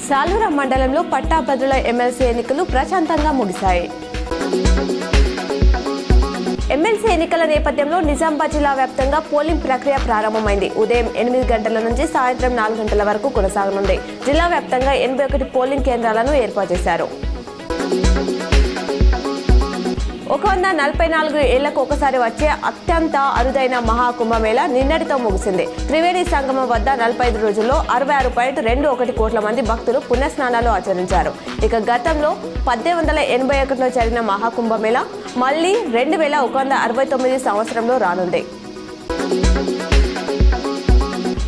సాలూరు మండలంలో పట్టాభద్రుల ఎమ్మెల్సీ ఎన్నికలు ప్రశాంతంగా ముగిశాయి. ఎమ్మెల్సీ ఎన్నికల నేపథ్యంలో నిజామాబాద్ జిల్లా వ్యాప్తంగా పోలింగ్ ప్రక్రియ ప్రారంభమైంది. ఉదయం 8 గంటల నుంచి సాయంత్రం 4 గంటల వరకు కొనసాగనుంది. జిల్లా వ్యాప్తంగా 81 పోలింగ్ కేంద్రాలను ఏర్పాటు చేశారు. 144 ఏళ్లకు ఒకసారి వచ్చే అత్యంత అరుదైన మహాకుంభమేళా నిన్నటితో ముగిసింది. త్రివేణి సంగమం వద్ద 45 రోజుల్లో 66.21 కోట్ల మంది భక్తులు పుణ్యస్నానాలు ఆచరించారు. ఇక గతంలో 1881లో జరిగిన మహాకుంభమేళా మళ్లీ 2169 సంవత్సరంలో రానుంది.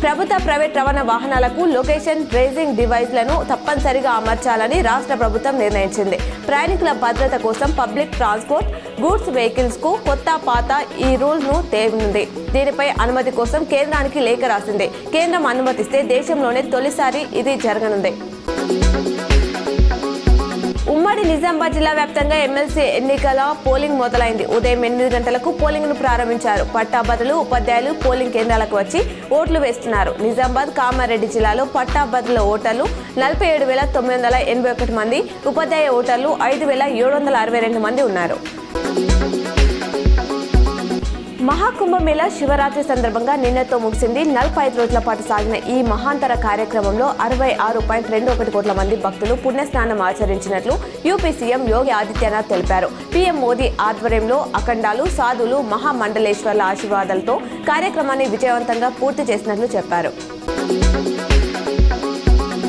ప్రభుత్వ ప్రైవేట్ రవాణా వాహనాలకు లొకేషన్ ట్రేసింగ్ డివైస్లను తప్పనిసరిగా అమర్చాలని రాష్ట్ర ప్రభుత్వం నిర్ణయించింది. ప్రయాణికుల భద్రత కోసం పబ్లిక్ ట్రాన్స్పోర్ట్ గూడ్స్ వెహికల్స్ కు కొత్త పాత ఈ రూల్ ను తేనుంది. దీనిపై అనుమతి కోసం కేంద్రానికి లేఖ రాసింది. కేంద్రం అనుమతిస్తే దేశంలోనే తొలిసారి ఇది జరగనుంది. ఉమ్మడి నిజామాబాద్ జిల్లా వ్యాప్తంగా ఎమ్మెల్సీ ఎన్నికల పోలింగ్ మొదలైంది. ఉదయం 8 గంటలకు పోలింగ్ ను ప్రారంభించారు. పట్టాభద్రులు, ఉపాధ్యాయులు పోలింగ్ కేంద్రాలకు వచ్చి ఓట్లు వేస్తున్నారు. నిజామాబాద్, కామారెడ్డి జిల్లాలో పట్టాభద్రుల ఓటర్లు 47,981 మంది, ఉపాధ్యాయ ఓటర్లు 5,762 మంది ఉన్నారు. మహాకుంభమేళా శివరాత్రి సందర్భంగా నిన్నతో ముగిసింది. 45 రోజుల పాటు సాగిన ఈ మహాంతర కార్యక్రమంలో 66.21 కోట్ల మంది భక్తులు పుణ్యస్నానం ఆచరించినట్లు యూపీ సీఎం యోగి ఆదిత్యనాథ్ తెలిపారు. పీఎం మోదీ ఆధ్వర్యంలో అఖండాలు, సాధులు, మహామండలేశ్వర్ల ఆశీర్వాదాలతో కార్యక్రమాన్ని విజయవంతంగా పూర్తి చేసినట్లు చెప్పారు.